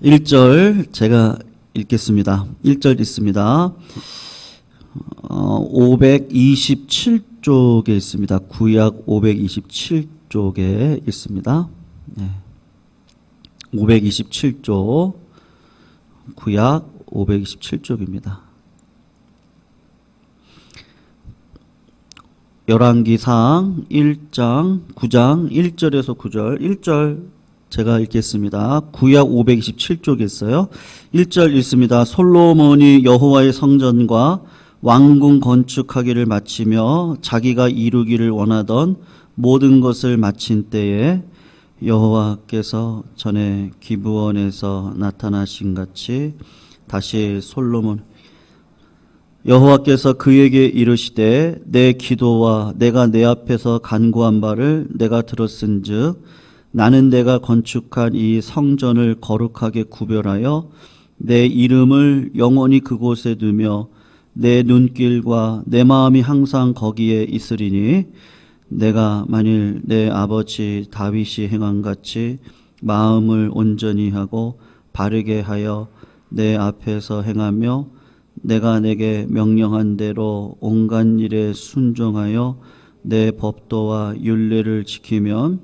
1절 제가 읽겠습니다. 1절 있습니다. 527쪽에 있습니다. 구약 527쪽에 있습니다. 527쪽, 구약 527쪽입니다. 열왕기상 1장 9장 1절에서 9절 1절 제가 읽겠습니다. 구약 527쪽에 있어요. 1절 읽습니다. 솔로몬이 여호와의 성전과 왕궁 건축하기를 마치며 자기가 이루기를 원하던 모든 것을 마친 때에 여호와께서 전에 기브온에서 나타나신 같이 다시 솔로몬 여호와께서 그에게 이르시되 내 기도와 내가 내 앞에서 간구한 바를 내가 들었은즉 나는 내가 건축한 이 성전을 거룩하게 구별하여 내 이름을 영원히 그곳에 두며 내 눈길과 내 마음이 항상 거기에 있으리니 내가 만일 내 아버지 다윗이 행함같이 마음을 온전히 하고 바르게 하여 내 앞에서 행하며 내가 내게 명령한 대로 온갖 일에 순종하여 내 법도와 율례를 지키면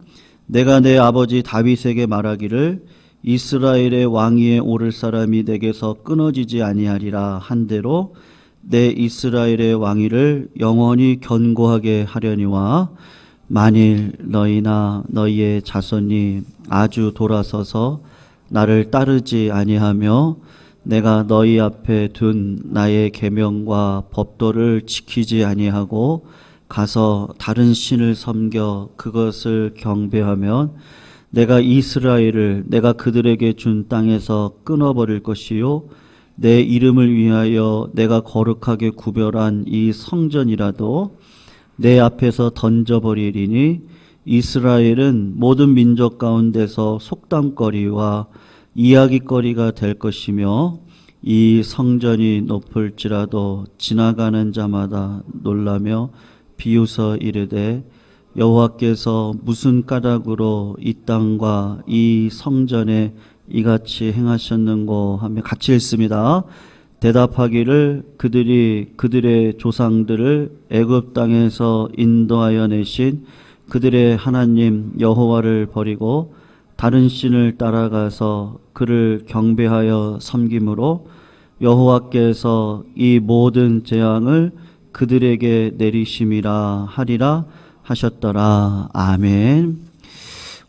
내가 내 아버지 다윗에게 말하기를 이스라엘의 왕위에 오를 사람이 내게서 끊어지지 아니하리라 한대로 내 이스라엘의 왕위를 영원히 견고하게 하려니와 만일 너희나 너희의 자손이 아주 돌아서서 나를 따르지 아니하며 내가 너희 앞에 둔 나의 계명과 법도를 지키지 아니하고 가서 다른 신을 섬겨 그것을 경배하면 내가 이스라엘을 내가 그들에게 준 땅에서 끊어버릴 것이요 내 이름을 위하여 내가 거룩하게 구별한 이 성전이라도 내 앞에서 던져버리리니 이스라엘은 모든 민족 가운데서 속담거리와 이야기거리가 될 것이며 이 성전이 높을지라도 지나가는 자마다 놀라며 비웃어 이르되 여호와께서 무슨 까닭으로 이 땅과 이 성전에 이같이 행하셨는고 하며 같이 읽습니다. 대답하기를 그들이 그들의 조상들을 애굽 땅에서 인도하여 내신 그들의 하나님 여호와를 버리고 다른 신을 따라가서 그를 경배하여 섬김으로 여호와께서 이 모든 재앙을 그들에게 내리심이라 하리라 하셨더라. 아멘.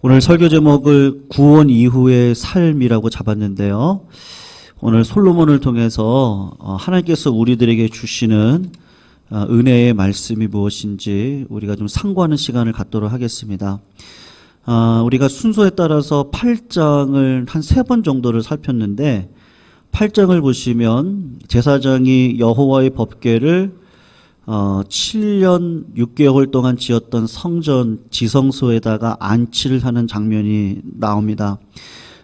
오늘 설교 제목을 구원 이후의 삶이라고 잡았는데요. 오늘 솔로몬을 통해서 하나님께서 우리들에게 주시는 은혜의 말씀이 무엇인지 우리가 좀 상고하는 시간을 갖도록 하겠습니다. 우리가 순서에 따라서 8장을 한 3번 정도를 살폈는데 8장을 보시면 제사장이 여호와의 법궤를 7년 6개월 동안 지었던 성전 지성소에다가 안치를 하는 장면이 나옵니다.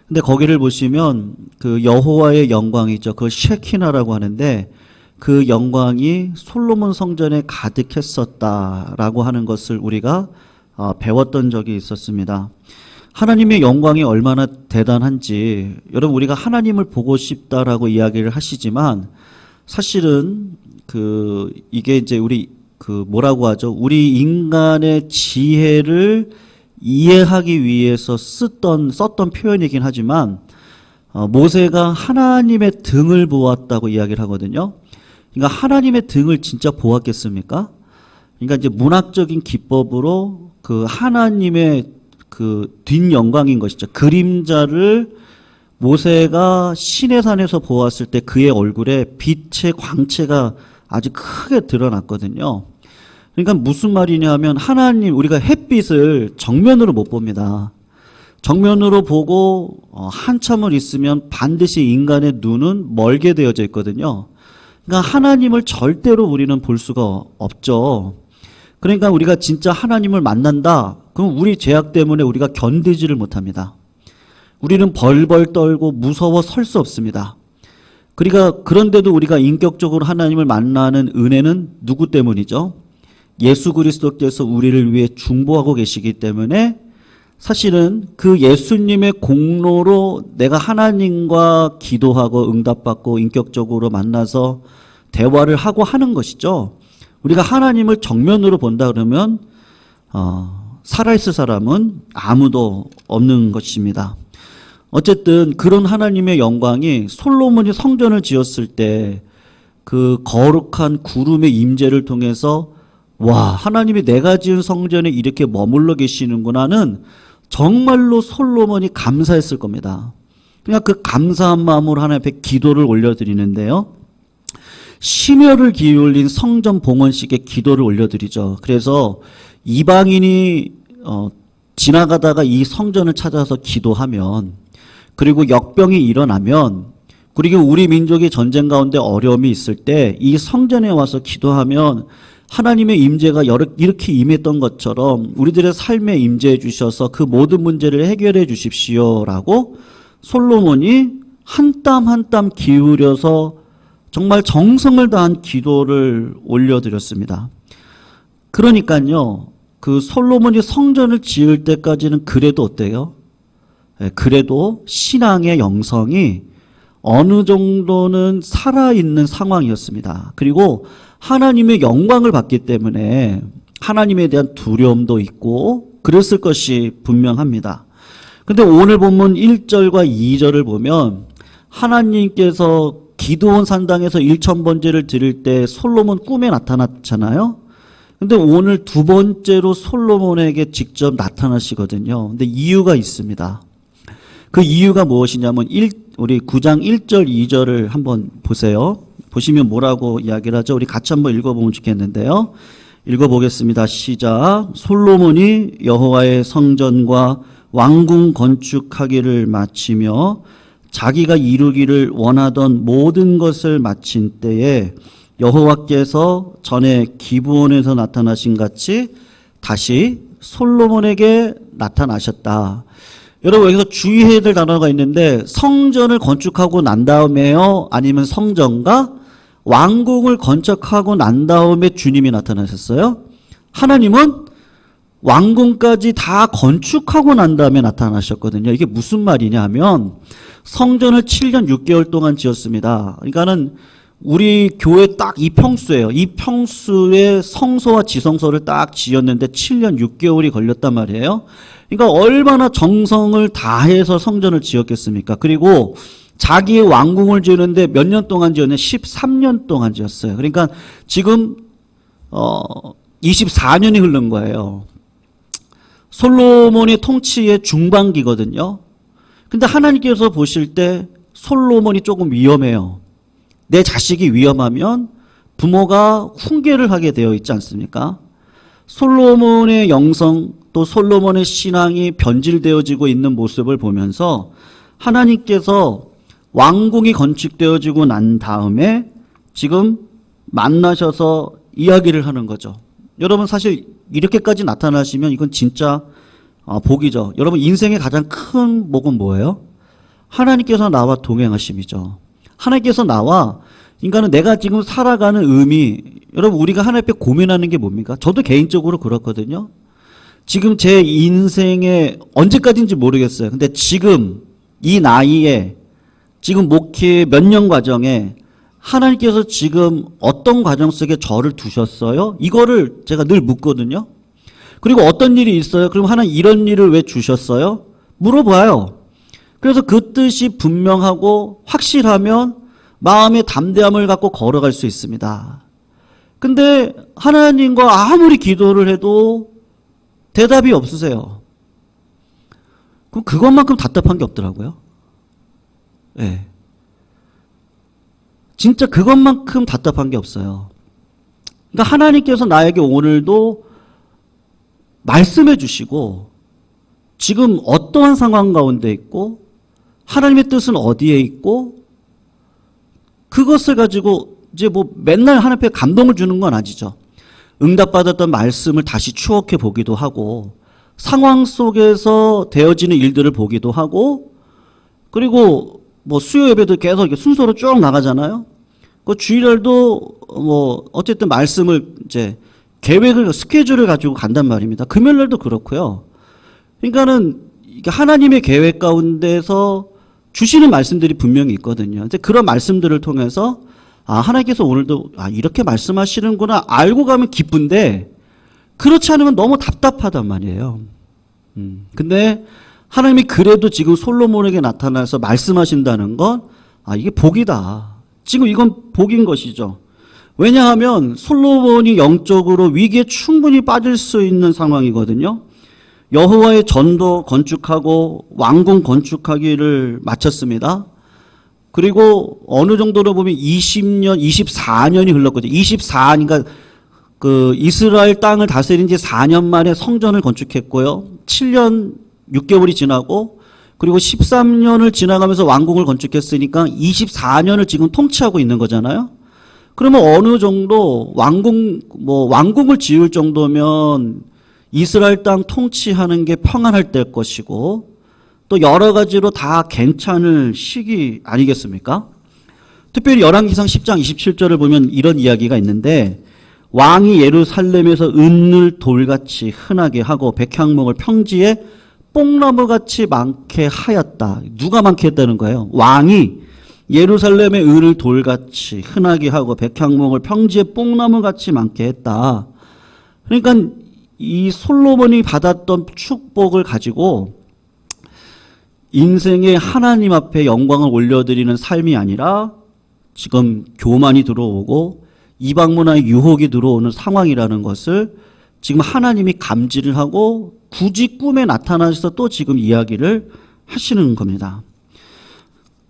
근데 거기를 보시면 그 여호와의 영광이죠. 그 쉐키나라고 하는데 그 영광이 솔로몬 성전에 가득했었다라고 하는 것을 우리가 배웠던 적이 있었습니다. 하나님의 영광이 얼마나 대단한지 여러분 우리가 하나님을 보고 싶다라고 이야기를 하시지만 사실은 이게 이제 우리 뭐라고 하죠? 우리 인간의 지혜를 이해하기 위해서 썼던 표현이긴 하지만 모세가 하나님의 등을 보았다고 이야기를 하거든요. 그러니까 하나님의 등을 진짜 보았겠습니까? 그러니까 이제 문학적인 기법으로 그 하나님의 뒷영광인 것이죠. 그림자를 모세가 시내산에서 보았을 때 그의 얼굴에 빛의 광채가 아주 크게 드러났거든요. 그러니까 무슨 말이냐면 하나님 우리가 햇빛을 정면으로 못 봅니다. 정면으로 보고 한참을 있으면 반드시 인간의 눈은 멀게 되어져 있거든요. 그러니까 하나님을 절대로 우리는 볼 수가 없죠. 그러니까 우리가 진짜 하나님을 만난다. 그럼 우리 죄악 때문에 우리가 견디지를 못합니다. 우리는 벌벌 떨고 무서워 설 수 없습니다. 그러니까 그런데도 우리가 인격적으로 하나님을 만나는 은혜는 누구 때문이죠? 예수 그리스도께서 우리를 위해 중보하고 계시기 때문에 사실은 그 예수님의 공로로 내가 하나님과 기도하고 응답받고 인격적으로 만나서 대화를 하고 하는 것이죠. 우리가 하나님을 정면으로 본다 그러면 살아있을 사람은 아무도 없는 것입니다. 어쨌든 그런 하나님의 영광이 솔로몬이 성전을 지었을 때 그 거룩한 구름의 임재를 통해서 와, 하나님이 내가 지은 성전에 이렇게 머물러 계시는구나는 정말로 솔로몬이 감사했을 겁니다. 그냥 그 감사한 마음으로 하나님 앞에 기도를 올려드리는데요. 심혈을 기울인 성전 봉헌식에 기도를 올려드리죠. 그래서 이방인이 지나가다가 이 성전을 찾아서 기도하면, 그리고 역병이 일어나면, 그리고 우리 민족이 전쟁 가운데 어려움이 있을 때 이 성전에 와서 기도하면 하나님의 임재가 이렇게 임했던 것처럼 우리들의 삶에 임재해 주셔서 그 모든 문제를 해결해 주십시오라고 솔로몬이 한 땀 한 땀 기울여서 정말 정성을 다한 기도를 올려드렸습니다. 그러니까요, 그 솔로몬이 성전을 지을 때까지는 그래도 어때요? 그래도 신앙의 영성이 어느 정도는 살아있는 상황이었습니다. 그리고 하나님의 영광을 받기 때문에 하나님에 대한 두려움도 있고 그랬을 것이 분명합니다. 근데 오늘 본문 1절과 2절을 보면 하나님께서 기드온 산당에서 1000번제를 드릴 때 솔로몬 꿈에 나타났잖아요. 근데 오늘 두 번째로 솔로몬에게 직접 나타나시거든요. 근데 이유가 있습니다. 그 이유가 무엇이냐면 우리 9장 1절 2절을 한번 보세요. 보시면 뭐라고 이야기를 하죠? 우리 같이 한번 읽어보면 좋겠는데요. 읽어보겠습니다. 시작. 솔로몬이 여호와의 성전과 왕궁 건축하기를 마치며 자기가 이루기를 원하던 모든 것을 마친 때에 여호와께서 전에 기브온에서 나타나신 같이 다시 솔로몬에게 나타나셨다. 여러분, 여기서 주의해야 될 단어가 있는데 성전을 건축하고 난 다음에요? 아니면 성전과 왕궁을 건축하고 난 다음에 주님이 나타나셨어요? 하나님은 왕궁까지 다 건축하고 난 다음에 나타나셨거든요. 이게 무슨 말이냐 하면 성전을 7년 6개월 동안 지었습니다. 그러니까는 우리 교회 딱 이 평수예요. 이 평수에 성소와 지성소를 딱 지었는데 7년 6개월이 걸렸단 말이에요. 그러니까 얼마나 정성을 다해서 성전을 지었겠습니까? 그리고 자기의 왕궁을 지었는데 몇 년 동안 지었냐? 13년 동안 지었어요. 그러니까 지금 24년이 흐른 거예요. 솔로몬의 통치의 중반기거든요. 근데 하나님께서 보실 때 솔로몬이 조금 위험해요. 내 자식이 위험하면 부모가 훈계를 하게 되어 있지 않습니까? 솔로몬의 영성 또 솔로몬의 신앙이 변질되어지고 있는 모습을 보면서 하나님께서 왕궁이 건축되어지고 난 다음에 지금 만나셔서 이야기를 하는 거죠. 여러분, 사실 이렇게까지 나타나시면 이건 진짜 복이죠. 여러분, 인생의 가장 큰 복은 뭐예요? 하나님께서 나와 동행하심이죠. 하나님께서 나와, 인간은 내가 지금 살아가는 의미, 여러분, 우리가 하나님 앞에 고민하는 게 뭡니까? 저도 개인적으로 그렇거든요. 지금 제 인생에 언제까지인지 모르겠어요. 근데 지금 이 나이에 지금 목회 몇 년 과정에 하나님께서 지금 어떤 과정 속에 저를 두셨어요? 이거를 제가 늘 묻거든요. 그리고 어떤 일이 있어요? 그럼 하나님 이런 일을 왜 주셨어요? 물어봐요. 그래서 그 뜻이 분명하고 확실하면 마음의 담대함을 갖고 걸어갈 수 있습니다. 근데 하나님과 아무리 기도를 해도 대답이 없으세요. 그럼 그것만큼 답답한 게 없더라고요. 네. 진짜 그것만큼 답답한 게 없어요. 그러니까 하나님께서 나에게 오늘도 말씀해 주시고 지금 어떠한 상황 가운데 있고 하나님의 뜻은 어디에 있고 그것을 가지고 이제 뭐 맨날 하나님 앞에 감동을 주는 건 아니죠. 응답받았던 말씀을 다시 추억해 보기도 하고 상황 속에서 되어지는 일들을 보기도 하고 그리고 뭐 수요 예배도 계속 이렇게 순서로 쭉 나가잖아요. 그 주일날도 뭐 어쨌든 말씀을 이제 계획을 스케줄을 가지고 간단 말입니다. 금요일날도 그렇고요. 그러니까는 이게 하나님의 계획 가운데서 주시는 말씀들이 분명히 있거든요. 이제 그런 말씀들을 통해서 하나님께서 오늘도 이렇게 말씀하시는구나 알고 가면 기쁜데 그렇지 않으면 너무 답답하단 말이에요. 근데 하나님이 그래도 지금 솔로몬에게 나타나서 말씀하신다는 건 이게 복이다. 지금 이건 복인 것이죠. 왜냐하면 솔로몬이 영적으로 위기에 충분히 빠질 수 있는 상황이거든요. 여호와의 전도 건축하고 왕궁 건축하기를 마쳤습니다. 그리고 어느 정도로 보면 20년, 24년이 흘렀거든요. 24니까 그 이스라엘 땅을 다스린 지 4년 만에 성전을 건축했고요. 7년 6개월이 지나고 그리고 13년을 지나가면서 왕궁을 건축했으니까 24년을 지금 통치하고 있는 거잖아요. 그러면 어느 정도 왕궁을 지을 정도면 이스라엘 땅 통치하는 게 평안할 때일 것이고 또 여러 가지로 다 괜찮을 시기 아니겠습니까? 특별히 열왕기상 10장 27절을 보면 이런 이야기가 있는데 왕이 예루살렘에서 은을 돌같이 흔하게 하고 백향목을 평지에 뽕나무같이 많게 하였다. 누가 많게 했다는 거예요? 왕이 예루살렘의 은을 돌같이 흔하게 하고 백향목을 평지에 뽕나무같이 많게 했다. 그러니까 이 솔로몬이 받았던 축복을 가지고 인생에 하나님 앞에 영광을 올려드리는 삶이 아니라 지금 교만이 들어오고 이방 문화의 유혹이 들어오는 상황이라는 것을 지금 하나님이 감지를 하고 굳이 꿈에 나타나셔서 또 지금 이야기를 하시는 겁니다.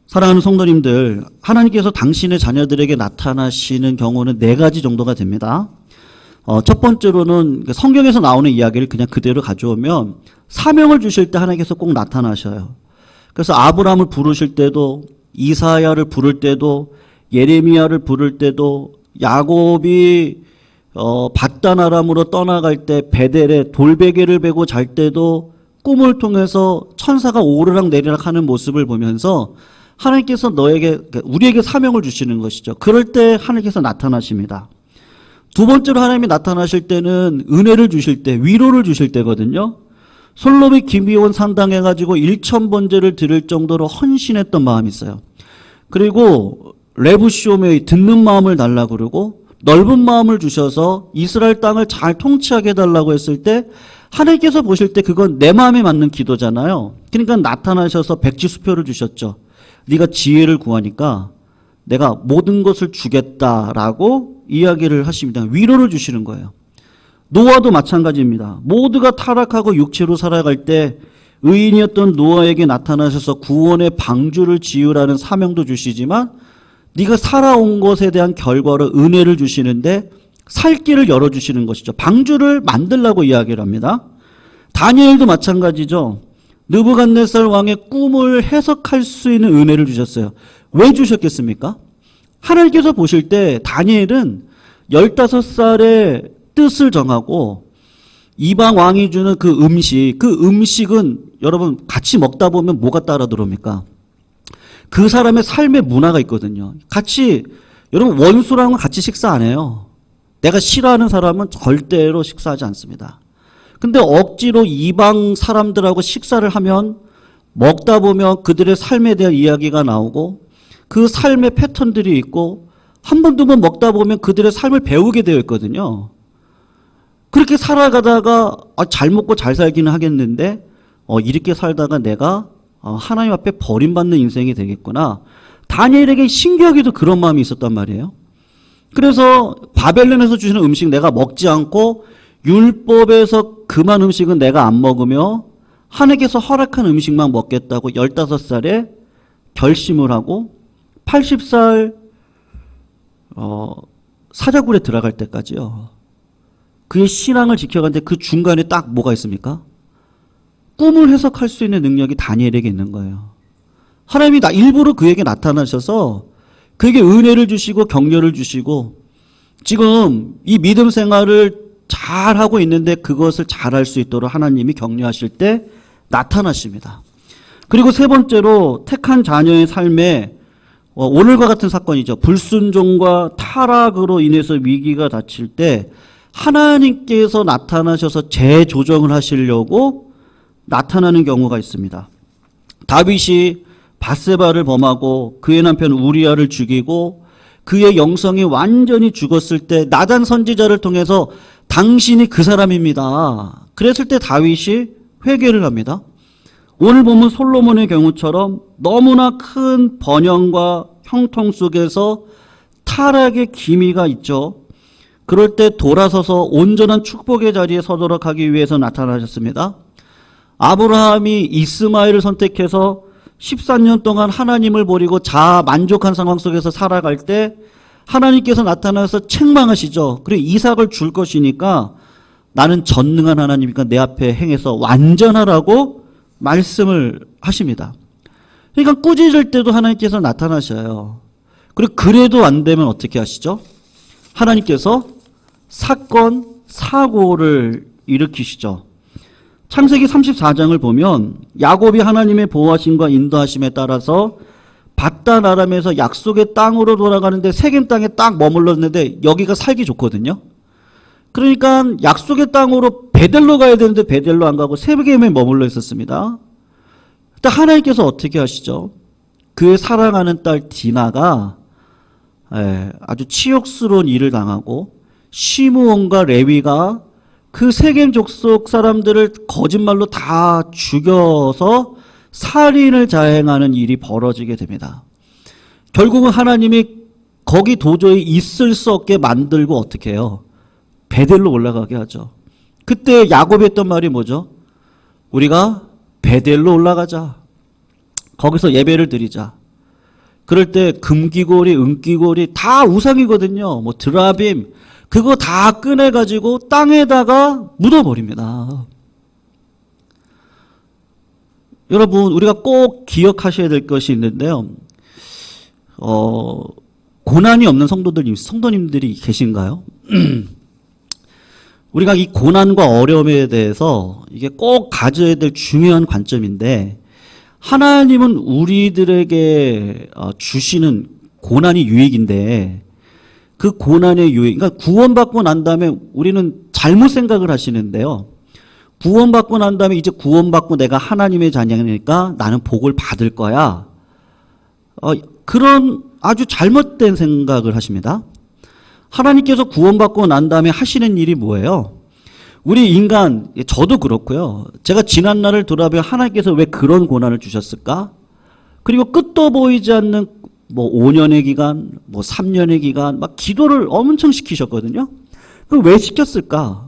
사랑하는 성도님들, 하나님께서 당신의 자녀들에게 나타나시는 경우는 4가지 정도가 됩니다. 첫 번째로는 성경에서 나오는 이야기를 그냥 그대로 가져오면 사명을 주실 때 하나님께서 꼭 나타나셔요. 그래서 아브라함을 부르실 때도 이사야를 부를 때도 예레미야를 부를 때도 야곱이 밧단 아람으로 떠나갈 때 베델에 돌베개를 베고 잘 때도 꿈을 통해서 천사가 오르락 내리락 하는 모습을 보면서 하나님께서 우리에게 사명을 주시는 것이죠. 그럴 때 하나님께서 나타나십니다. 두 번째로 하나님이 나타나실 때는 은혜를 주실 때, 위로를 주실 때거든요. 솔로몬이 기브온 산당해가지고 1000번제를 드릴 정도로 헌신했던 마음이 있어요. 그리고 레부시오메의 듣는 마음을 달라고 그러고 넓은 마음을 주셔서 이스라엘 땅을 잘 통치하게 해달라고 했을 때 하나님께서 보실 때 그건 내 마음에 맞는 기도잖아요. 그러니까 나타나셔서 백지수표를 주셨죠. 네가 지혜를 구하니까 내가 모든 것을 주겠다라고 이야기를 하십니다. 위로를 주시는 거예요. 노아도 마찬가지입니다. 모두가 타락하고 육체로 살아갈 때 의인이었던 노아에게 나타나셔서 구원의 방주를 지으라는 사명도 주시지만 네가 살아온 것에 대한 결과로 은혜를 주시는데 살 길을 열어주시는 것이죠. 방주를 만들라고 이야기를 합니다. 다니엘도 마찬가지죠. 느부갓네살 왕의 꿈을 해석할 수 있는 은혜를 주셨어요. 왜 주셨겠습니까? 하나님께서 보실 때 다니엘은 15살에 뜻을 정하고 이방 왕이 주는 그 음식은 여러분 같이 먹다 보면 뭐가 따라 들어옵니까? 그 사람의 삶의 문화가 있거든요. 여러분 원수랑은 같이 식사 안 해요. 내가 싫어하는 사람은 절대로 식사하지 않습니다. 근데 억지로 이방 사람들하고 식사를 하면 먹다 보면 그들의 삶에 대한 이야기가 나오고 그 삶의 패턴들이 있고 한 번, 두 번 먹다 보면 그들의 삶을 배우게 되어 있거든요. 그렇게 살아가다가 잘 먹고 잘 살기는 하겠는데 이렇게 살다가 내가 하나님 앞에 버림받는 인생이 되겠구나. 다니엘에게 신기하게도 그런 마음이 있었단 말이에요. 그래서 바벨론에서 주시는 음식 내가 먹지 않고 율법에서 금한 음식은 내가 안 먹으며 하나님께서 허락한 음식만 먹겠다고 15살에 결심을 하고 80살 사자굴에 들어갈 때까지요. 그의 신앙을 지켜가는데 그 중간에 딱 뭐가 있습니까? 꿈을 해석할 수 있는 능력이 다니엘에게 있는 거예요. 하나님이 일부러 그에게 나타나셔서 그에게 은혜를 주시고 격려를 주시고 지금 이 믿음 생활을 잘하고 있는데 그것을 잘할 수 있도록 하나님이 격려하실 때 나타나십니다. 그리고 세 번째로 택한 자녀의 삶에 오늘과 같은 사건이죠. 불순종과 타락으로 인해서 위기가 닥칠 때 하나님께서 나타나셔서 재조정을 하시려고 나타나는 경우가 있습니다. 다윗이 밧세바를 범하고 그의 남편 우리아를 죽이고 그의 영성이 완전히 죽었을 때 나단 선지자를 통해서 당신이 그 사람입니다. 그랬을 때 다윗이 회개를 합니다. 오늘 보면 솔로몬의 경우처럼 너무나 큰 번영과 형통 속에서 타락의 기미가 있죠. 그럴 때 돌아서서 온전한 축복의 자리에 서도록 하기 위해서 나타나셨습니다. 아브라함이 이스마엘을 선택해서 14년 동안 하나님을 버리고 자아 만족한 상황 속에서 살아갈 때 하나님께서 나타나서 책망하시죠. 그리고 이삭을 줄 것이니까 나는 전능한 하나님이니까 내 앞에 행해서 완전하라고 말씀을 하십니다. 그러니까 꾸짖을 때도 하나님께서 나타나셔요. 그리고 그래도 안 되면 어떻게 하시죠? 하나님께서 사건, 사고를 일으키시죠. 창세기 34장을 보면 야곱이 하나님의 보호하심과 인도하심에 따라서 밧단 아람에서 약속의 땅으로 돌아가는데 세겜 땅에 딱 머물렀는데 여기가 살기 좋거든요. 그러니까 약속의 땅으로 베델로 가야 되는데 베델로 안 가고 세겜에 머물러 있었습니다. 그때 하나님께서 어떻게 하시죠? 그의 사랑하는 딸 디나가 아주 치욕스러운 일을 당하고 시므온과 레위가 그 세겜 족속 사람들을 거짓말로 다 죽여서 살인을 자행하는 일이 벌어지게 됩니다. 결국은 하나님이 거기 도저히 있을 수 없게 만들고 어떻게 해요? 베델로 올라가게 하죠. 그때 야곱이 했던 말이 뭐죠? 우리가 베델로 올라가자. 거기서 예배를 드리자. 그럴 때 금귀고리, 은귀고리 다 우상이거든요. 뭐 드라빔 그거 다 꺼내가지고 땅에다가 묻어버립니다. 여러분 우리가 꼭 기억하셔야 될 것이 있는데요. 고난이 없는 성도님들이 계신가요? 우리가 이 고난과 어려움에 대해서 이게 꼭 가져야 될 중요한 관점인데 하나님은 우리들에게 주시는 고난이 유익인데 그 고난의 유익, 그러니까 구원받고 난 다음에 우리는 잘못 생각을 하시는데요. 구원받고 난 다음에 이제 구원받고 내가 하나님의 자녀니까 나는 복을 받을 거야. 그런 아주 잘못된 생각을 하십니다. 하나님께서 구원받고 난 다음에 하시는 일이 뭐예요? 우리 인간, 저도 그렇고요. 제가 지난 날을 돌아보면 하나님께서 왜 그런 고난을 주셨을까? 그리고 끝도 보이지 않는 뭐 5년의 기간, 뭐 3년의 기간, 막 기도를 엄청 시키셨거든요. 그럼 왜 시켰을까?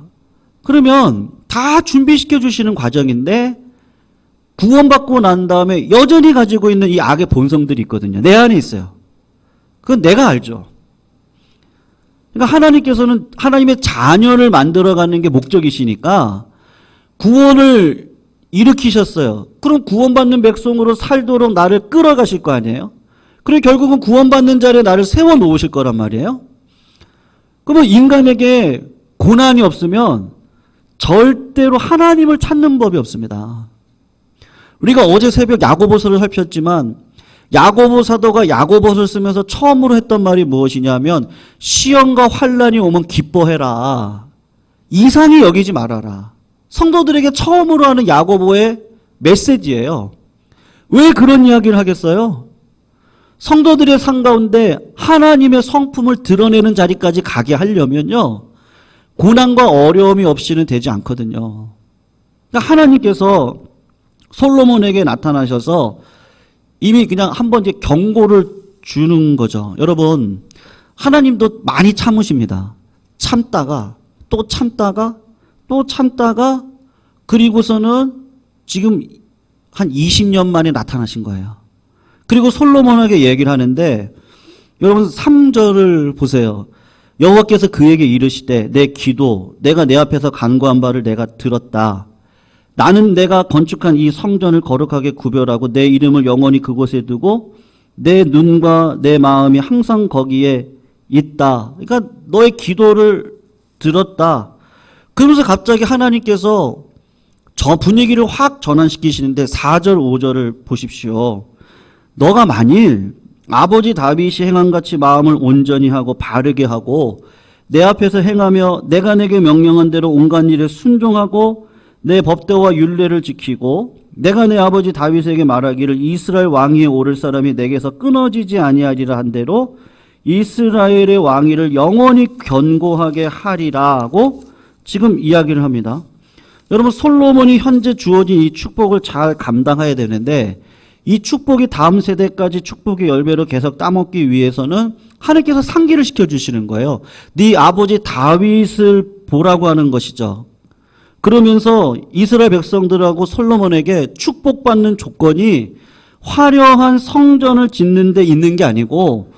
그러면 다 준비시켜 주시는 과정인데 구원받고 난 다음에 여전히 가지고 있는 이 악의 본성들이 있거든요. 내 안에 있어요. 그건 내가 알죠. 그러니까 하나님께서는 하나님의 자녀를 만들어가는 게 목적이시니까 구원을 일으키셨어요. 그럼 구원받는 백성으로 살도록 나를 끌어가실 거 아니에요? 그리고 결국은 구원받는 자리에 나를 세워놓으실 거란 말이에요. 그러면 인간에게 고난이 없으면 절대로 하나님을 찾는 법이 없습니다. 우리가 어제 새벽 야고보서를 살폈지만 야고보 사도가 야고보서를 쓰면서 처음으로 했던 말이 무엇이냐면 시험과 환난이 오면 기뻐해라. 이상히 여기지 말아라. 성도들에게 처음으로 하는 야고보의 메시지예요. 왜 그런 이야기를 하겠어요? 성도들의 삶 가운데 하나님의 성품을 드러내는 자리까지 가게 하려면요. 고난과 어려움이 없이는 되지 않거든요. 그러니까 하나님께서 솔로몬에게 나타나셔서 이미 그냥 한번 이제 경고를 주는 거죠. 여러분, 하나님도 많이 참으십니다. 참다가 또 참다가 또 참다가 그리고서는 지금 한 20년 만에 나타나신 거예요. 그리고 솔로몬에게 얘기를 하는데 여러분 3절을 보세요. 여호와께서 그에게 이르시되 내 기도 내가 내 앞에서 간구한 바를 내가 들었다. 나는 내가 건축한 이 성전을 거룩하게 구별하고 내 이름을 영원히 그곳에 두고 내 눈과 내 마음이 항상 거기에 있다. 그러니까 너의 기도를 들었다. 그러면서 갑자기 하나님께서 저 분위기를 확 전환시키시는데 4절 5절을 보십시오. 너가 만일 아버지 다윗이 행함같이 마음을 온전히 하고 바르게 하고 내 앞에서 행하며 내가 내게 명령한 대로 온갖 일에 순종하고 내 법도와 율례를 지키고 내가 내 아버지 다윗에게 말하기를 이스라엘 왕위에 오를 사람이 내게서 끊어지지 아니하리라 한 대로 이스라엘의 왕위를 영원히 견고하게 하리라고 지금 이야기를 합니다. 여러분, 솔로몬이 현재 주어진 이 축복을 잘 감당해야 되는데 이 축복이 다음 세대까지 축복의 열매로 계속 따먹기 위해서는 하나님께서 상기를 시켜주시는 거예요. 네 아버지 다윗을 보라고 하는 것이죠. 그러면서 이스라엘 백성들하고 솔로몬에게 축복받는 조건이 화려한 성전을 짓는 데 있는 게 아니고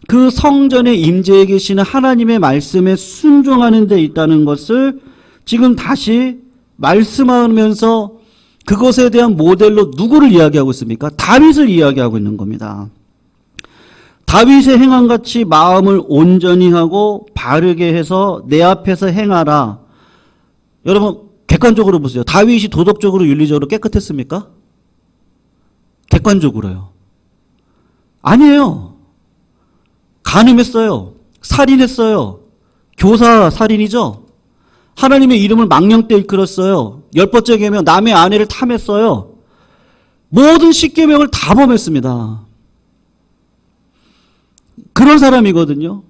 그 성전에 임재해 계시는 하나님의 말씀에 순종하는 데 있다는 것을 지금 다시 말씀하면서 그것에 대한 모델로 누구를 이야기하고 있습니까? 다윗을 이야기하고 있는 겁니다. 다윗의 행함같이 마음을 온전히 하고 바르게 해서 내 앞에서 행하라. 여러분, 객관적으로 보세요. 다윗이 도덕적으로 윤리적으로 깨끗했습니까? 객관적으로요. 아니에요. 간음했어요. 살인했어요. 교사 살인이죠. 하나님의 이름을 망령때 일컬었어요. 10번째 계명 남의 아내를 탐했어요. 모든 10계명을 다 범했습니다. 그런 사람이거든요.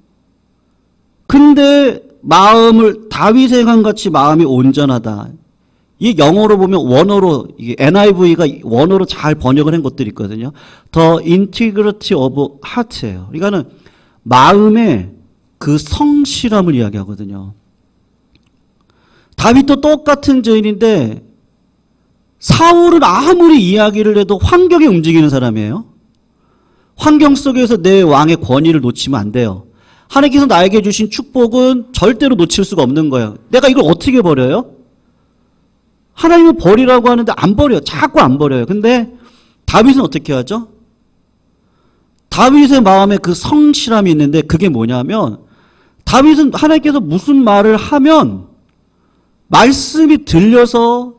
근데 마음을 다윗의 행함같이 마음이 온전하다. 이 영어로 보면 원어로 이게 NIV가 원어로 잘 번역을 한 것들이 있거든요. The integrity of heart예요. 그러니까는 마음의 그 성실함을 이야기하거든요. 다윗도 똑같은 죄인인데 사울은 아무리 이야기를 해도 환경에 움직이는 사람이에요. 환경 속에서 내 왕의 권위를 놓치면 안 돼요. 하나님께서 나에게 주신 축복은 절대로 놓칠 수가 없는 거예요. 내가 이걸 어떻게 버려요? 하나님은 버리라고 하는데 안 버려요. 자꾸 안 버려요. 근데 다윗은 어떻게 하죠? 다윗의 마음에 그 성실함이 있는데 그게 뭐냐면 다윗은 하나님께서 무슨 말을 하면 말씀이 들려서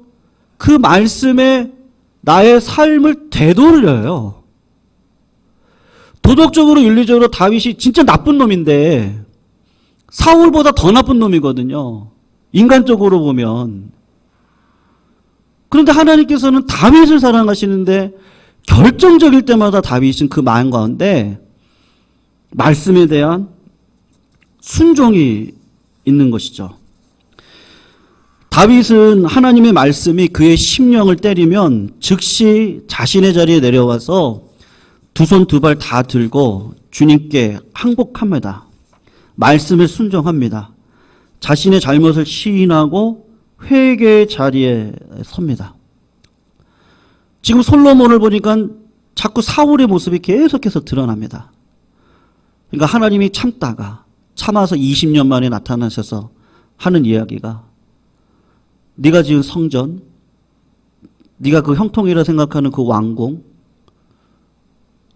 그 말씀에 나의 삶을 되돌려요. 도덕적으로 윤리적으로 다윗이 진짜 나쁜 놈인데 사울보다 더 나쁜 놈이거든요. 인간적으로 보면. 그런데 하나님께서는 다윗을 사랑하시는데 결정적일 때마다 다윗은 그 마음 가운데 말씀에 대한 순종이 있는 것이죠. 다윗은 하나님의 말씀이 그의 심령을 때리면 즉시 자신의 자리에 내려와서 두 손 두 발 다 들고 주님께 항복합니다. 말씀에 순종합니다. 자신의 잘못을 시인하고 회개의 자리에 섭니다. 지금 솔로몬을 보니까 자꾸 사울의 모습이 계속해서 드러납니다. 그러니까 하나님이 참아서 20년 만에 나타나셔서 하는 이야기가 네가 지은 성전, 네가 그 형통이라 생각하는 그 왕궁,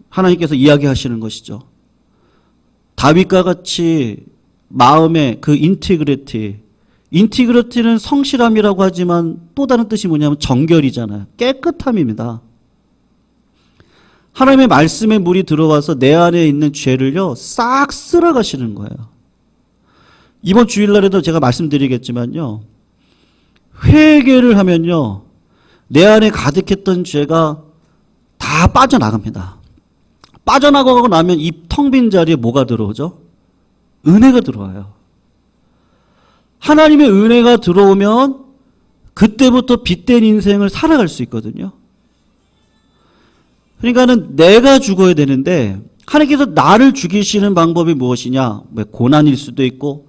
하나님께서 이야기하시는 것이죠. 다윗과 같이 마음의 그 인티그리티는 성실함이라고 하지만 또 다른 뜻이 뭐냐면 정결이잖아요. 깨끗함입니다. 하나님의 말씀의 물이 들어와서 내 안에 있는 죄를요 싹 쓸어가시는 거예요. 이번 주일날에도 제가 말씀드리겠지만요, 회개를 하면요 내 안에 가득했던 죄가 다 빠져나갑니다. 빠져나가고 나면 이 텅 빈 자리에 뭐가 들어오죠? 은혜가 들어와요. 하나님의 은혜가 들어오면 그때부터 빛된 인생을 살아갈 수 있거든요. 그러니까는 내가 죽어야 되는데 하나님께서 나를 죽이시는 방법이 무엇이냐? 고난일 수도 있고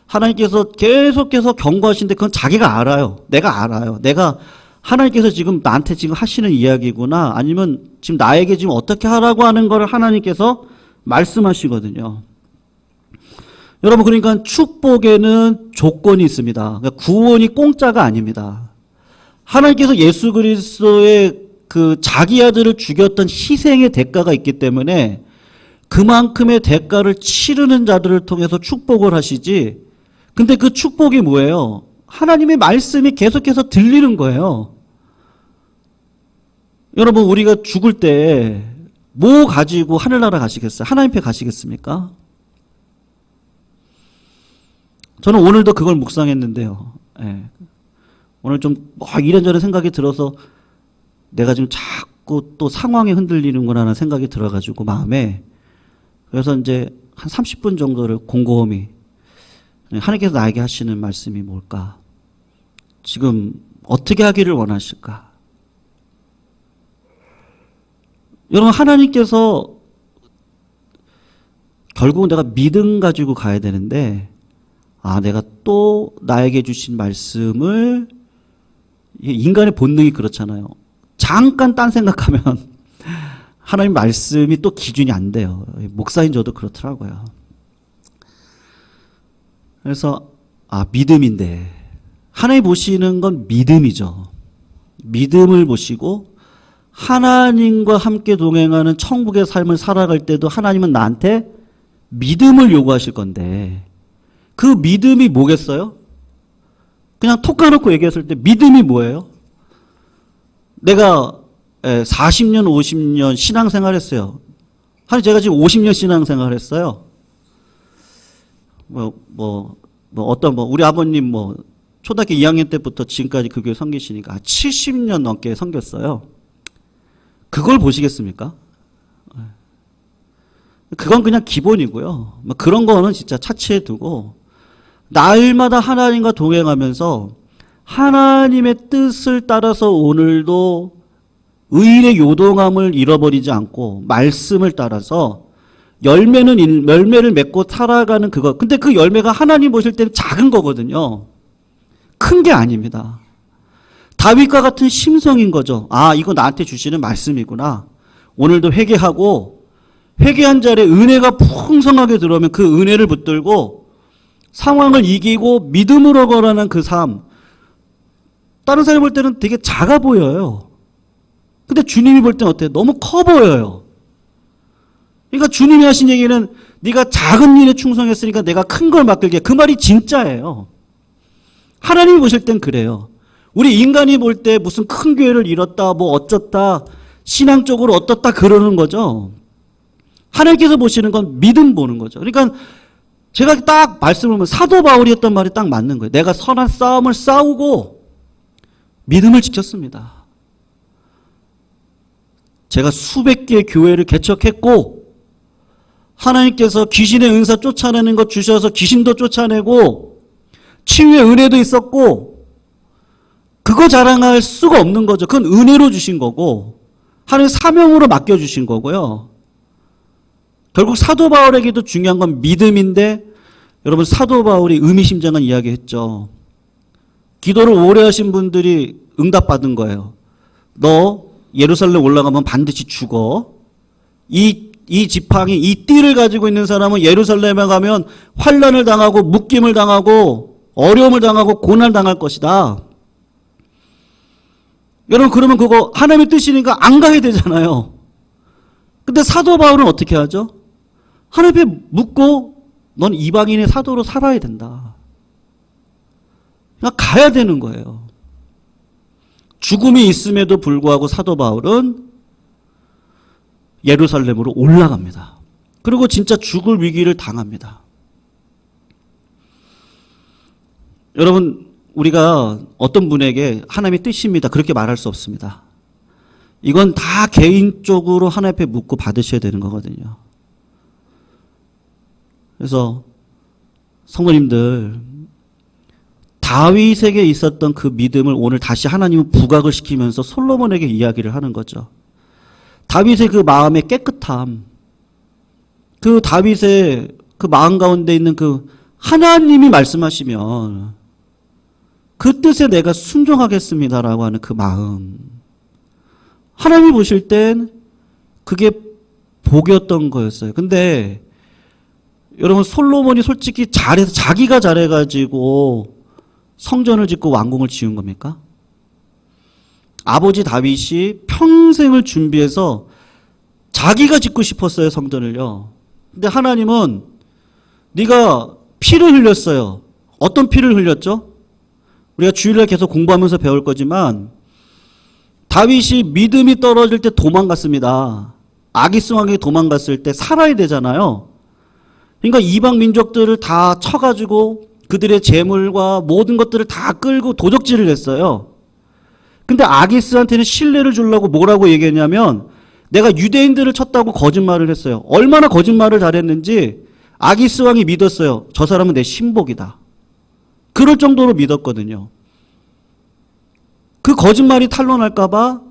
하나님께서 계속해서 경고하시는데 그건 자기가 알아요. 내가 알아요. 내가 하나님께서 지금 나한테 지금 하시는 이야기구나, 아니면 지금 나에게 지금 어떻게 하라고 하는 걸 하나님께서 말씀하시거든요. 여러분, 그러니까 축복에는 조건이 있습니다. 그러니까 구원이 공짜가 아닙니다. 하나님께서 예수 그리스도의 그 자기 아들을 죽였던 희생의 대가가 있기 때문에 그만큼의 대가를 치르는 자들을 통해서 축복을 하시지. 근데 그 축복이 뭐예요? 하나님의 말씀이 계속해서 들리는 거예요. 여러분, 우리가 죽을 때 뭐 가지고 하늘나라 가시겠어요? 하나님 앞에 가시겠습니까? 저는 오늘도 그걸 묵상했는데요. 예. 오늘 좀 이런저런 생각이 들어서 내가 지금 자꾸 또 상황에 흔들리는구나 하는 생각이 들어가지고 마음에. 그래서 이제 한 30분 정도를 곰곰이 하나님께서 나에게 하시는 말씀이 뭘까? 지금 어떻게 하기를 원하실까? 여러분, 하나님께서 결국은 내가 믿음 가지고 가야 되는데, 내가 또 나에게 주신 말씀을, 인간의 본능이 그렇잖아요. 잠깐 딴 생각하면 하나님 말씀이 또 기준이 안 돼요. 목사인 저도 그렇더라고요. 그래서 믿음인데, 하나님 보시는 건 믿음이죠. 믿음을 보시고 하나님과 함께 동행하는 천국의 삶을 살아갈 때도 하나님은 나한테 믿음을 요구하실 건데, 그 믿음이 뭐겠어요? 그냥 톡 까놓고 얘기했을 때 믿음이 뭐예요? 내가 40년, 50년 신앙생활 했어요. 제가 지금 50년 신앙생활 했어요. 우리 아버님 초등학교 2학년 때부터 지금까지 그 교회 섬기시니까 70년 넘게 섬겼어요. 그걸 보시겠습니까? 그건 그냥 기본이고요. 그런 거는 진짜 차치해 두고, 날마다 하나님과 동행하면서 하나님의 뜻을 따라서 오늘도 의인의 요동함을 잃어버리지 않고 말씀을 따라서 열매를 맺고 살아가는 그거. 근데 그 열매가 하나님 보실 때는 작은 거거든요. 큰 게 아닙니다. 다윗과 같은 심성인 거죠. 이거 나한테 주시는 말씀이구나. 오늘도 회개하고, 회개한 자리에 은혜가 풍성하게 들어오면 그 은혜를 붙들고 상황을 이기고 믿음으로 걸어가는 그 삶. 다른 사람이 볼 때는 되게 작아 보여요. 근데 주님이 볼 때는 어때요? 너무 커 보여요. 그러니까 주님이 하신 얘기는 네가 작은 일에 충성했으니까 내가 큰 걸 맡길게. 그 말이 진짜예요. 하나님이 보실 땐 그래요. 우리 인간이 볼 때 무슨 큰 교회를 잃었다, 어쩌다, 신앙적으로 어떻다 그러는 거죠. 하나님께서 보시는 건 믿음 보는 거죠. 그러니까 제가 딱 말씀을 보면 사도 바울이 했던 말이 딱 맞는 거예요. 내가 선한 싸움을 싸우고 믿음을 지켰습니다. 제가 수백 개의 교회를 개척했고, 하나님께서 귀신의 은사 쫓아내는 것 주셔서 귀신도 쫓아내고, 치유의 은혜도 있었고, 그거 자랑할 수가 없는 거죠. 그건 은혜로 주신 거고, 하나님 사명으로 맡겨주신 거고요. 결국 사도 바울에게도 중요한 건 믿음인데, 여러분 사도 바울이 의미심장한 이야기 했죠. 기도를 오래 하신 분들이 응답받은 거예요. 너 예루살렘 올라가면 반드시 죽어. 이 지팡이, 이 띠를 가지고 있는 사람은 예루살렘에 가면 환난을 당하고 묶임을 당하고 어려움을 당하고 고난을 당할 것이다. 여러분, 그러면 그거 하나님의 뜻이니까 안 가야 되잖아요. 근데 사도 바울은 어떻게 하죠? 하나님 앞에 묻고 넌 이방인의 사도로 살아야 된다. 그러니까 가야 되는 거예요. 죽음이 있음에도 불구하고 사도 바울은 예루살렘으로 올라갑니다. 그리고 진짜 죽을 위기를 당합니다. 여러분, 우리가 어떤 분에게 하나님의 뜻입니다, 그렇게 말할 수 없습니다. 이건 다 개인적으로 하나님 앞에 묻고 받으셔야 되는 거거든요. 그래서 성도님들, 다윗에게 있었던 그 믿음을 오늘 다시 하나님은 부각을 시키면서 솔로몬에게 이야기를 하는 거죠. 다윗의 그 마음의 깨끗함, 그 다윗의 그 마음 가운데 있는 그 하나님이 말씀하시면 그 뜻에 내가 순종하겠습니다라고 하는 그 마음, 하나님이 보실 땐 그게 복이었던 거였어요. 근데 여러분, 솔로몬이 솔직히 잘해서, 자기가 잘해가지고 성전을 짓고 왕궁을 지은 겁니까? 아버지 다윗이 평생을 준비해서 자기가 짓고 싶었어요, 성전을요. 근데 하나님은 네가 피를 흘렸어요. 어떤 피를 흘렸죠? 우리가 주일날 계속 공부하면서 배울 거지만 다윗이 믿음이 떨어질 때 도망갔습니다. 아기스 왕에게 도망갔을 때 살아야 되잖아요. 그러니까 이방 민족들을 다 쳐가지고 그들의 재물과 모든 것들을 다 끌고 도적질을 했어요. 근데 아기스한테는 신뢰를 주려고 뭐라고 얘기했냐면 내가 유대인들을 쳤다고 거짓말을 했어요. 얼마나 거짓말을 잘했는지 아기스 왕이 믿었어요. 저 사람은 내 신복이다. 그럴 정도로 믿었거든요. 그 거짓말이 탄로날까 봐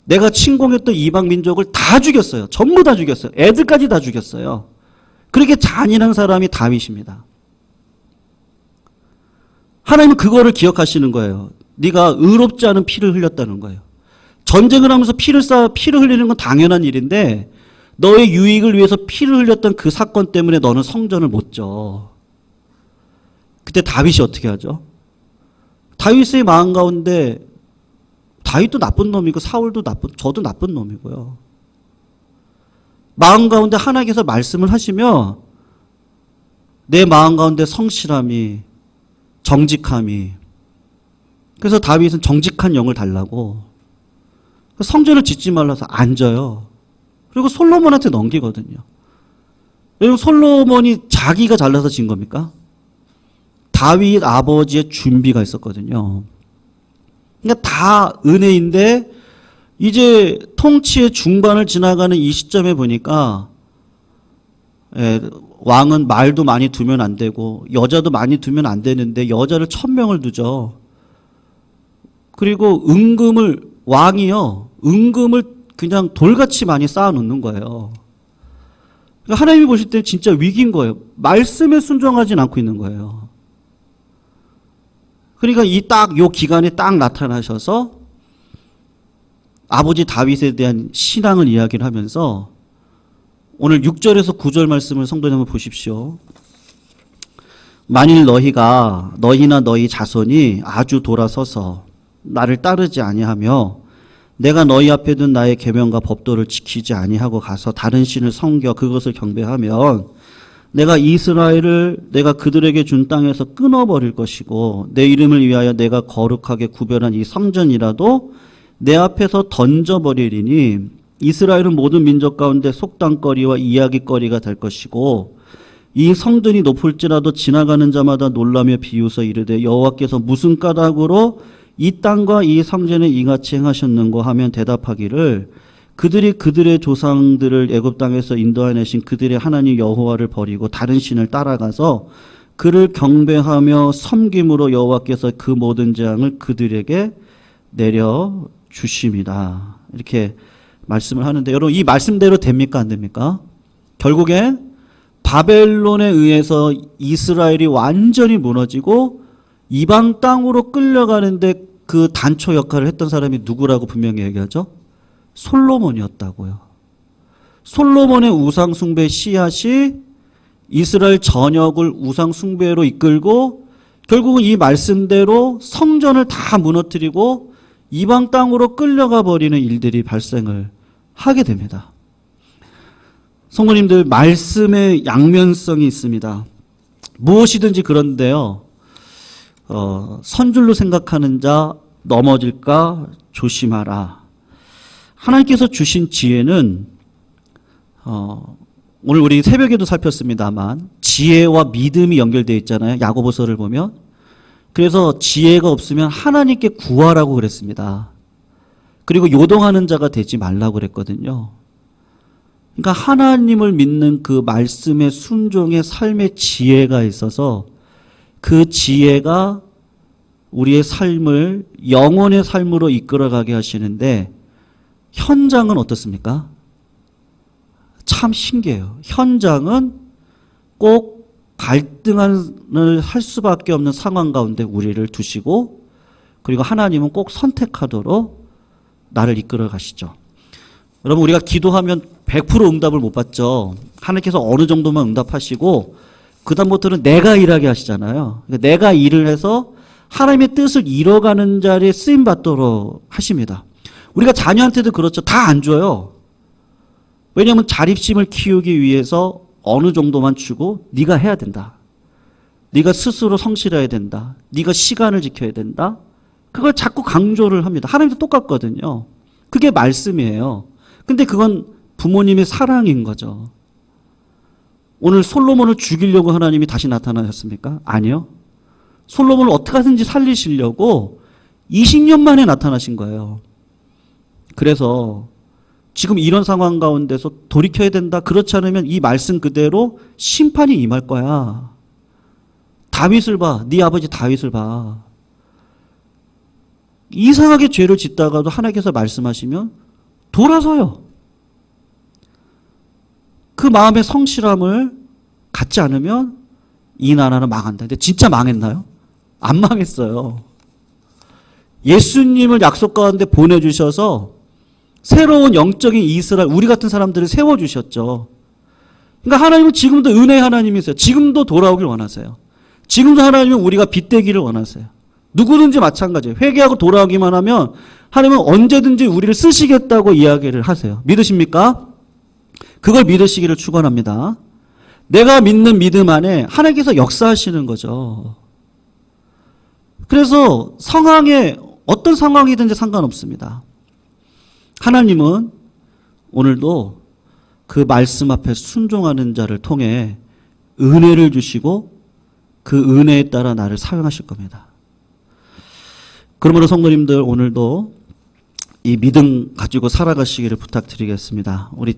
내가 침공했던 이방 민족을 다 죽였어요. 전부 다 죽였어요. 애들까지 다 죽였어요. 그렇게 잔인한 사람이 다윗입니다. 하나님은 그거를 기억하시는 거예요. 네가 의롭지 않은 피를 흘렸다는 거예요. 전쟁을 하면서 피를 흘리는 건 당연한 일인데 너의 유익을 위해서 피를 흘렸던 그 사건 때문에 너는 성전을 못 져. 그때 다윗이 어떻게 하죠? 다윗의 마음 가운데 다윗도 나쁜 놈이고 사울도 저도 나쁜 놈이고요. 마음 가운데 하나님께서 말씀을 하시며 내 마음 가운데 성실함이, 정직함이, 그래서 다윗은 정직한 영을 달라고 성전을 짓지 말라서 앉아요. 그리고 솔로몬한테 넘기거든요. 여러분, 솔로몬이 자기가 잘나서 진 겁니까? 다윗 아버지의 준비가 있었거든요. 그러니까 다 은혜인데 이제 통치의 중반을 지나가는 이 시점에 보니까 왕은 말도 많이 두면 안 되고 여자도 많이 두면 안 되는데 여자를 1000명을 두죠. 그리고 왕이요. 은금을 그냥 돌같이 많이 쌓아놓는 거예요. 그러니까 하나님이 보실 때 진짜 위기인 거예요. 말씀에 순종하진 않고 있는 거예요. 그러니까 요 기간에 딱 나타나셔서 아버지 다윗에 대한 신앙을 이야기를 하면서 오늘 6절에서 9절 말씀을 성도님 한번 보십시오. 만일 너희나 너희 자손이 아주 돌아서서 나를 따르지 아니하며 내가 너희 앞에 둔 나의 계명과 법도를 지키지 아니하고 가서 다른 신을 섬겨 그것을 경배하면 내가 이스라엘을 내가 그들에게 준 땅에서 끊어버릴 것이고 내 이름을 위하여 내가 거룩하게 구별한 이 성전이라도 내 앞에서 던져버리리니 이스라엘은 모든 민족 가운데 속담거리와 이야기거리가 될 것이고 이 성전이 높을지라도 지나가는 자마다 놀라며 비웃어 이르되 여호와께서 무슨 까닭으로 이 땅과 이 성전에 이같이 행하셨는고 하면 대답하기를 그들이 그들의 조상들을 애굽 땅에서 인도하내신 그들의 하나님 여호와를 버리고 다른 신을 따라가서 그를 경배하며 섬김으로 여호와께서 그 모든 재앙을 그들에게 내려 주심이다. 이렇게 말씀을 하는데 여러분 이 말씀대로 됩니까 안 됩니까? 결국에 바벨론에 의해서 이스라엘이 완전히 무너지고 이방 땅으로 끌려가는데 그 단초 역할을 했던 사람이 누구라고 분명히 얘기하죠? 솔로몬이었다고요. 솔로몬의 우상숭배 씨앗이 이스라엘 전역을 우상숭배로 이끌고 결국은 이 말씀대로 성전을 다 무너뜨리고 이방 땅으로 끌려가 버리는 일들이 발생을 하게 됩니다. 성도님들, 말씀의 양면성이 있습니다. 무엇이든지 그런데요. 선줄로 생각하는 자 넘어질까 조심하라. 하나님께서 주신 지혜는 오늘 우리 새벽에도 살폈습니다만 지혜와 믿음이 연결되어 있잖아요. 야고보서를 보면. 그래서 지혜가 없으면 하나님께 구하라고 그랬습니다. 그리고 요동하는 자가 되지 말라고 그랬거든요. 그러니까 하나님을 믿는 그 말씀의 순종의 삶의 지혜가 있어서 그 지혜가 우리의 삶을 영혼의 삶으로 이끌어가게 하시는데 현장은 어떻습니까? 참 신기해요. 현장은 꼭 갈등을 할 수밖에 없는 상황 가운데 우리를 두시고 그리고 하나님은 꼭 선택하도록 나를 이끌어 가시죠. 여러분 우리가 기도하면 100% 응답을 못 받죠. 하나님께서 어느 정도만 응답하시고 그 다음부터는 내가 일하게 하시잖아요. 그러니까 내가 일을 해서 하나님의 뜻을 이뤄가는 자리에 쓰임받도록 하십니다. 우리가 자녀한테도 그렇죠. 다 안 줘요. 왜냐하면 자립심을 키우기 위해서 어느 정도만 주고 네가 해야 된다. 네가 스스로 성실해야 된다. 네가 시간을 지켜야 된다. 그걸 자꾸 강조를 합니다. 하나님도 똑같거든요. 그게 말씀이에요. 근데 그건 부모님의 사랑인 거죠. 오늘 솔로몬을 죽이려고 하나님이 다시 나타나셨습니까? 아니요. 솔로몬을 어떻게 하든지 살리시려고 20년 만에 나타나신 거예요. 그래서 지금 이런 상황 가운데서 돌이켜야 된다. 그렇지 않으면 이 말씀 그대로 심판이 임할 거야. 다윗을 봐. 네 아버지 다윗을 봐. 이상하게 죄를 짓다가도 하나님께서 말씀하시면 돌아서요. 그 마음의 성실함을 갖지 않으면 이 나라는 망한다. 근데 진짜 망했나요? 안 망했어요. 예수님을 약속 가운데 보내주셔서 새로운 영적인 이스라엘, 우리 같은 사람들을 세워주셨죠. 그러니까 하나님은 지금도 은혜의 하나님이세요. 지금도 돌아오길 원하세요. 지금도 하나님은 우리가 빗대기를 원하세요. 누구든지 마찬가지예요. 회개하고 돌아오기만 하면 하나님은 언제든지 우리를 쓰시겠다고 이야기를 하세요. 믿으십니까? 그걸 믿으시기를 축원합니다. 내가 믿는 믿음 안에 하나님께서 역사하시는 거죠. 그래서 상황에 어떤 상황이든지 상관없습니다. 하나님은 오늘도 그 말씀 앞에 순종하는 자를 통해 은혜를 주시고 그 은혜에 따라 나를 사용하실 겁니다. 그러므로 성도님들 오늘도 이 믿음 가지고 살아가시기를 부탁드리겠습니다. 우리